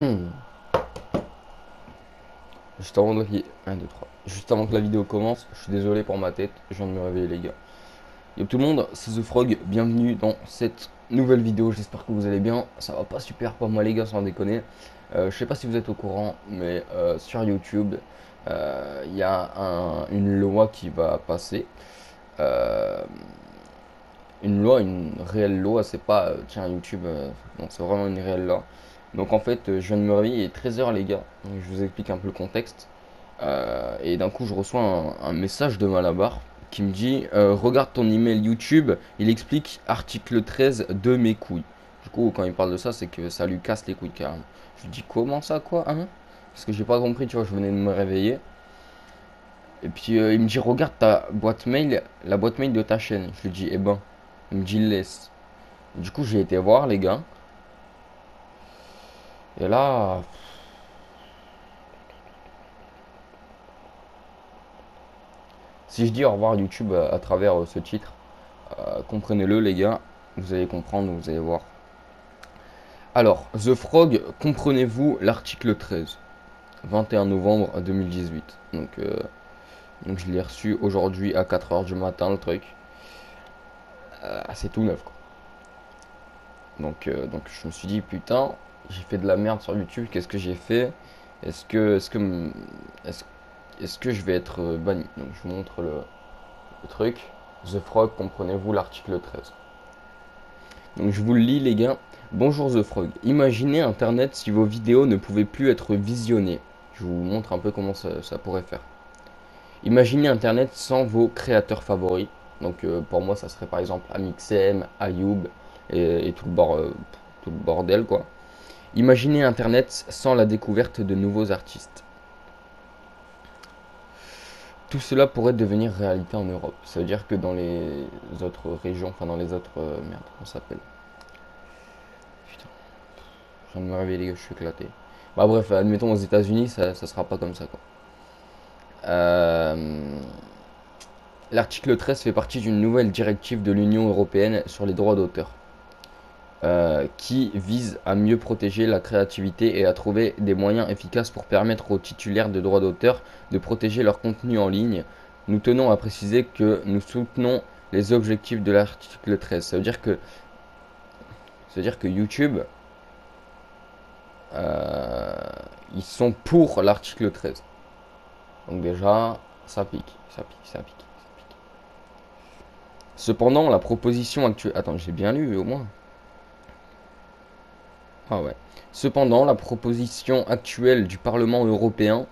Hmm. Juste avant, 1, 2, 3. Juste avant que la vidéo commence, je suis désolé pour ma tête, je viens de me réveiller les gars. Yo tout le monde, c'est The Frog, bienvenue dans cette nouvelle vidéo, j'espère que vous allez bien. Ça va pas super pour moi les gars, sans déconner. Je sais pas si vous êtes au courant, mais sur YouTube, il y a une loi qui va passer. Euh, une loi, une réelle loi, c'est pas tiens YouTube, non, c'est vraiment une réelle loi. Donc en fait, je viens de me réveiller, il est 13 h les gars. Donc, je vous explique un peu le contexte. Et d'un coup, je reçois un message de Malabar qui me dit regarde ton email YouTube, il explique article 13 de mes couilles. Du coup, quand il parle de ça, c'est que ça lui casse les couilles carrément. Je lui dis comment ça, quoi, hein? Parce que j'ai pas compris, tu vois, je venais de me réveiller. Et puis il me dit regarde ta boîte mail, la boîte mail de ta chaîne. Je lui dis eh ben, il me dit laisse. Du coup, j'ai été voir les gars. Et là, si je dis au revoir YouTube à travers ce titre, comprenez-le les gars, vous allez comprendre, vous allez voir. Alors, The Frog, comprenez-vous l'article 13, 21 novembre 2018. Donc je l'ai reçu aujourd'hui à 4 heures du matin le truc. C'est tout neuf quoi. Donc je me suis dit putain, j'ai fait de la merde sur YouTube, qu'est-ce que j'ai fait? Est-ce, est-ce que je vais être banni? Donc je vous montre le truc. The Frog, comprenez-vous l'article 13. Donc je vous le lis les gars. Bonjour The Frog. Imaginez Internet si vos vidéos ne pouvaient plus être visionnées. Je vous montre un peu comment ça pourrait faire. Imaginez Internet sans vos créateurs favoris. Donc pour moi ça serait par exemple Amixem, Ayoub et tout le bordel quoi. Imaginez Internet sans la découverte de nouveaux artistes. Tout cela pourrait devenir réalité en Europe. Ça veut dire que dans les autres régions, enfin dans les autres... merde, comment ça s'appelle? Putain, je viens de me réveiller les gars, je suis éclaté. Bah bref, admettons aux États-Unis, ça sera pas comme ça quoi. Euh, L'article 13 fait partie d'une nouvelle directive de l'Union européenne sur les droits d'auteur, qui vise à mieux protéger la créativité et à trouver des moyens efficaces pour permettre aux titulaires de droits d'auteur de protéger leur contenu en ligne. Nous tenons à préciser que nous soutenons les objectifs de l'article 13. Ça veut dire que YouTube, euh, ils sont pour l'article 13. Donc déjà, ça pique, ça pique, ça pique, ça pique. Cependant, la proposition actuelle... Attends, j'ai bien lu au moins. Ah ouais. Cependant, la proposition actuelle du Parlement européen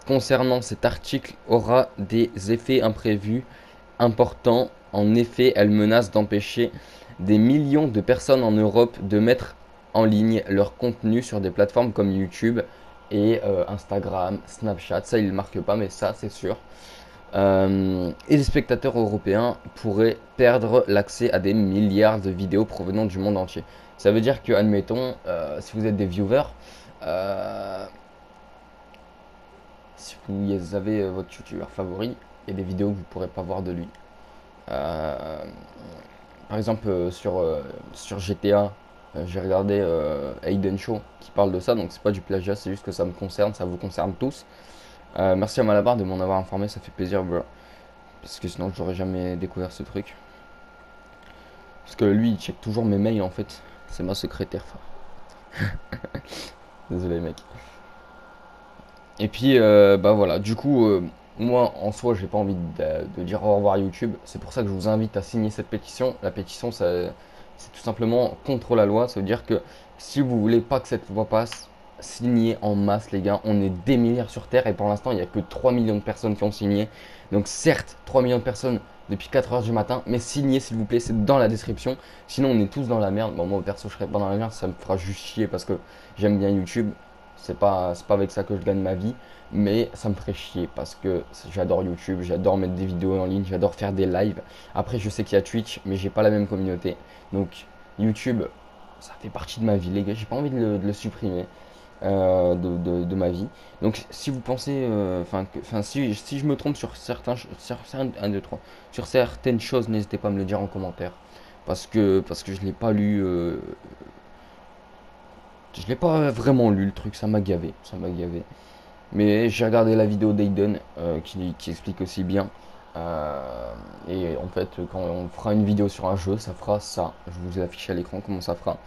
concernant cet article aura des effets imprévus importants. En effet, elle menace d'empêcher des millions de personnes en Europe de mettre en ligne leur contenu sur des plateformes comme YouTube et Instagram, Snapchat. Ça, il ne marque pas, mais ça, c'est sûr. Et les spectateurs européens pourraient perdre l'accès à des milliards de vidéos provenant du monde entier. Ça veut dire que, admettons, si vous êtes des viewers, euh, si vous avez votre youtubeur favori, il y a des vidéos que vous ne pourrez pas voir de lui. Euh, Par exemple, sur GTA, j'ai regardé Aiden Show qui parle de ça, donc c'est pas du plagiat, c'est juste que ça me concerne, ça vous concerne tous. Merci à Malabar de m'en avoir informé, ça fait plaisir, bro. Parce que sinon, j'aurais jamais découvert ce truc. Parce que lui, il check toujours mes mails en fait. C'est ma secrétaire. Désolé, mec. Et puis, bah voilà. Du coup, moi, en soi, j'ai pas envie de dire au revoir YouTube. C'est pour ça que je vous invite à signer cette pétition. La pétition, c'est tout simplement contre la loi. Ça veut dire que si vous voulez pas que cette loi passe, signez en masse, les gars. On est des milliards sur Terre et pour l'instant, il n'y a que 3 millions de personnes qui ont signé. Donc, certes, 3 millions de personnes depuis 4 heures du matin, mais signez s'il vous plaît, c'est dans la description. Sinon, on est tous dans la merde. Bon, moi, perso, je serais pas dans la merde, ça me fera juste chier parce que j'aime bien YouTube. C'est pas avec ça que je gagne ma vie, mais ça me ferait chier parce que j'adore YouTube, j'adore mettre des vidéos en ligne, j'adore faire des lives. Après, je sais qu'il y a Twitch, mais j'ai pas la même communauté. Donc, YouTube, ça fait partie de ma vie, les gars. J'ai pas envie de le supprimer de ma vie. Donc, si vous pensez, si je me trompe sur certaines choses, n'hésitez pas à me le dire en commentaire parce que je l'ai pas lu. Je l'ai pas vraiment lu le truc, ça m'a gavé, ça m'a gavé. Mais j'ai regardé la vidéo d'Aiden qui explique aussi bien. Et en fait, quand on fera une vidéo sur un jeu, ça fera ça. Je vous ai affiché à l'écran comment ça fera.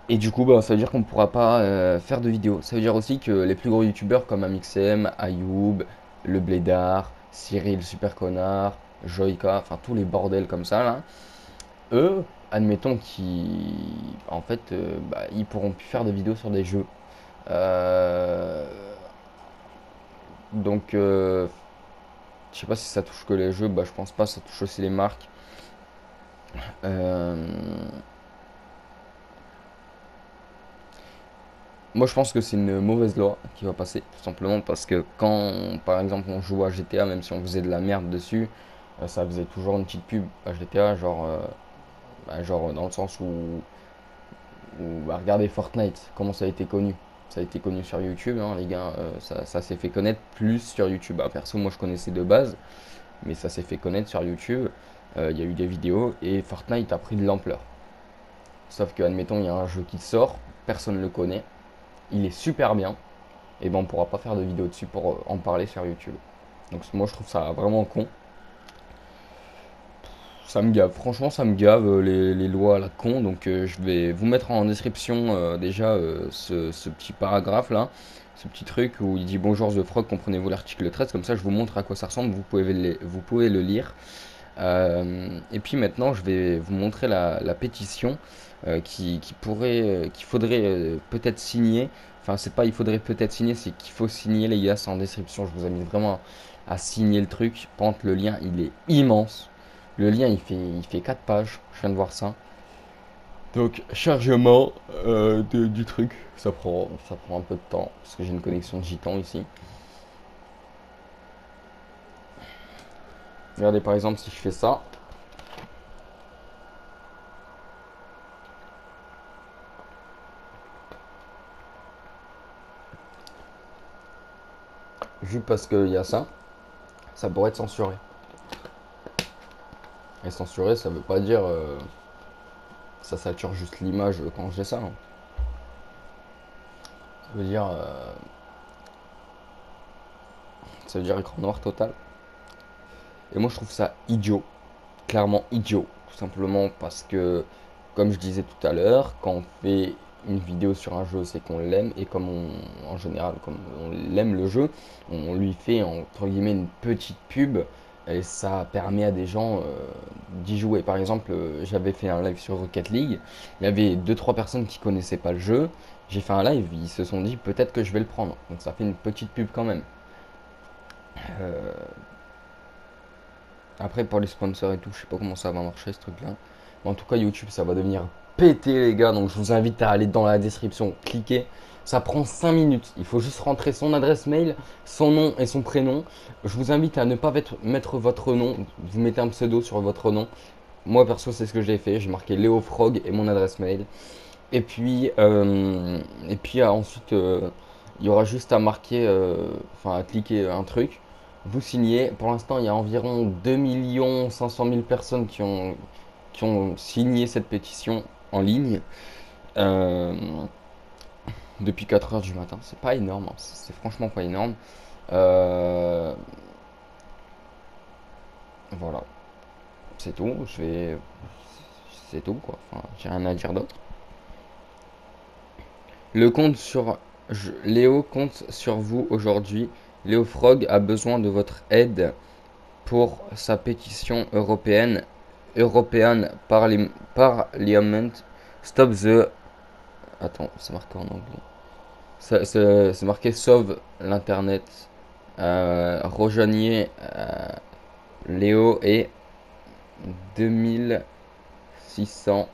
Et du coup, bah, ça veut dire qu'on ne pourra pas faire de vidéo. Ça veut dire aussi que les plus gros youtubeurs comme Amixem, Ayoub, Le Blédard, Cyril Super Connard, Joyka, enfin tous les bordels comme ça là, eux, admettons qu'ils, en fait, bah, ils pourront plus faire de vidéos sur des jeux. Euh, donc, je sais pas si ça touche que les jeux, bah je pense pas, ça touche aussi les marques. Euh, Moi je pense que c'est une mauvaise loi qui va passer, tout simplement parce que quand par exemple on joue à GTA, même si on faisait de la merde dessus, ça faisait toujours une petite pub à GTA, genre, genre dans le sens où bah, regardez Fortnite, comment ça a été connu. Ça a été connu sur YouTube, hein, les gars, ça s'est fait connaître plus sur YouTube. Bah, perso, moi je connaissais de base, mais ça s'est fait connaître sur YouTube. Il y a eu des vidéos et Fortnite a pris de l'ampleur. Sauf que, admettons, il y a un jeu qui sort, personne ne le connaît, il est super bien, et ben on pourra pas faire de vidéo dessus pour en parler sur YouTube. Donc moi je trouve ça vraiment con. Ça me gave, franchement ça me gave les lois à la con. Donc je vais vous mettre en description déjà ce petit paragraphe là, ce petit truc où il dit bonjour The Frog, comprenez-vous l'article 13, comme ça je vous montre à quoi ça ressemble, vous pouvez le lire. Et puis maintenant, je vais vous montrer la pétition qu'il faudrait peut-être signer. Enfin, c'est pas il faudrait peut-être signer, c'est qu'il faut signer, les gars. C'est en description. Je vous invite vraiment à signer le truc. Par contre, le lien, il est immense. Le lien, il fait 4 pages. Je viens de voir ça. Donc, chargement du truc. Ça prend un peu de temps parce que j'ai une connexion de gitan ici. Regardez, par exemple, si je fais ça. Juste parce qu'il y a ça, ça pourrait être censuré. Et censuré, ça veut pas dire ça sature juste l'image quand j'ai ça, hein. Ça veut dire écran noir total. Et moi je trouve ça idiot, clairement idiot, tout simplement parce que comme je disais tout à l'heure, quand on fait une vidéo sur un jeu, c'est qu'on l'aime et comme en général, comme on l'aime le jeu, on lui fait entre guillemets une petite pub et ça permet à des gens d'y jouer. Par exemple, j'avais fait un live sur Rocket League, il y avait deux trois personnes qui connaissaient pas le jeu. J'ai fait un live, ils se sont dit peut-être que je vais le prendre. Donc ça fait une petite pub quand même. Euh, Après, pour les sponsors et tout, je sais pas comment ça va marcher ce truc-là. Mais en tout cas, YouTube, ça va devenir pété, les gars. Donc, je vous invite à aller dans la description, cliquer. Ça prend 5 minutes. Il faut juste rentrer son adresse mail, son nom et son prénom. Je vous invite à ne pas mettre votre nom. Vous mettez un pseudo sur votre nom. Moi, perso, c'est ce que j'ai fait. J'ai marqué Léo Frog et mon adresse mail. Et puis ensuite, il y aura juste à marquer, enfin à cliquer un truc. Vous signez. Pour l'instant, il y a environ 2 500 000 personnes qui ont signé cette pétition en ligne euh, depuis 4 heures du matin. C'est pas énorme, hein. C'est franchement pas énorme. Euh, voilà, c'est tout. C'est tout quoi. Enfin, j'ai rien à dire d'autre. Le compte sur Léo compte sur vous aujourd'hui. Léo Frog a besoin de votre aide pour sa pétition européenne. Parliament Stop the. Attends, c'est marqué en anglais. C'est marqué sauve l'internet. Rejoignez Léo et 2600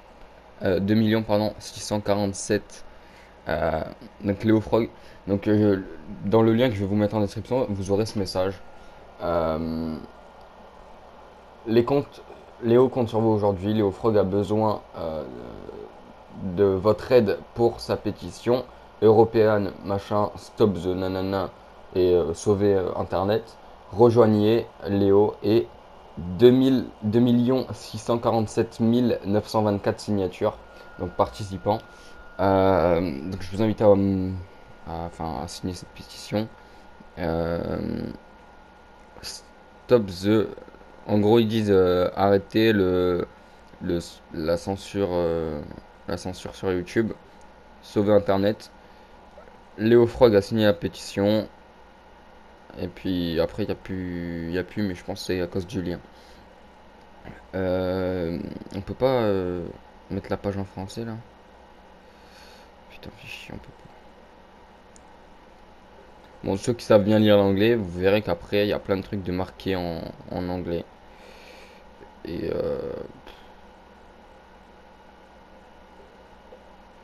2 millions pardon 647. Euh, donc Léo Frog. Donc dans le lien que je vais vous mettre en description, vous aurez ce message. Euh, les comptes, Léo compte sur vous aujourd'hui. Léo Frog a besoin de votre aide pour sa pétition européenne, machin, stop the nanana et sauver Internet. Rejoignez Léo et 2 647 924 signatures, donc participants. Donc je vous invite enfin, à signer cette pétition. Euh, Stop the. En gros, ils disent arrêter le, la censure, la censure sur YouTube, sauver Internet. Léo Frog a signé la pétition. Et puis après, il y a plus, mais je pense que c'est à cause du lien. On peut pas mettre la page en français là? Putain, c'est chiant, on peut pas. Bon, ceux qui savent bien lire l'anglais, vous verrez qu'après, il y a plein de trucs de marqués en anglais. Et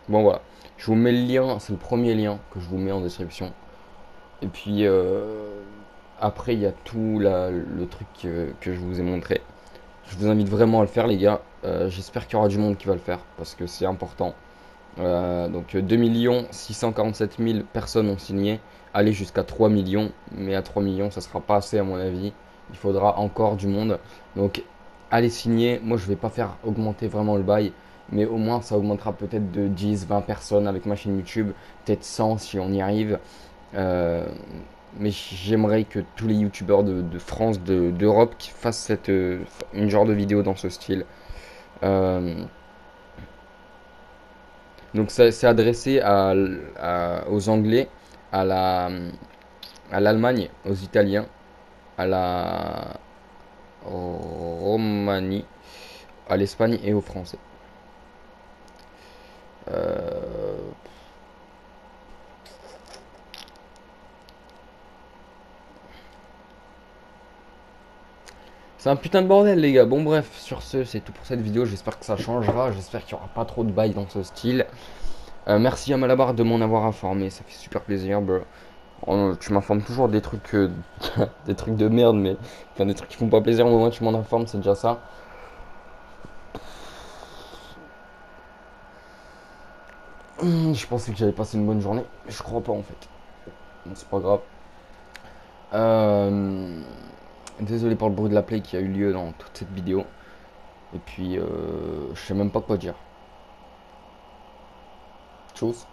bon, voilà. Je vous mets le lien, c'est le premier lien que je vous mets en description. Et puis après, il y a tout le truc que je vous ai montré. Je vous invite vraiment à le faire, les gars. J'espère qu'il y aura du monde qui va le faire parce que c'est important. Donc 2 647 000 personnes ont signé. Aller jusqu'à 3 millions. Mais à 3 millions, ça sera pas assez à mon avis. Il faudra encore du monde. Donc allez signer. Moi, je vais pas faire augmenter vraiment le bail. Mais au moins, ça augmentera peut-être de 10, 20 personnes avec ma chaîne YouTube. Peut-être 100 si on y arrive. Euh, mais j'aimerais que tous les youtubeurs de France, d'Europe, qui fassent une genre de vidéo dans ce style. Euh, donc c'est adressé aux Anglais, à à l'Allemagne, aux Italiens, à la Roumanie, à l'Espagne et aux Français. Euh, c'est un putain de bordel les gars. Bon bref, sur ce, c'est tout pour cette vidéo. J'espère que ça changera. J'espère qu'il n'y aura pas trop de bails dans ce style. Merci à Malabar de m'en avoir informé. Ça fait super plaisir, bro. Tu m'informes toujours des trucs, des trucs de merde, mais enfin, des trucs qui font pas plaisir. Au moment où tu m'en informes, c'est déjà ça. Je pensais que j'avais passé une bonne journée, mais je crois pas en fait. Bon, c'est pas grave. Euh, Désolé pour le bruit de la play qui a eu lieu dans toute cette vidéo. Et puis, je sais même pas quoi dire. Chose.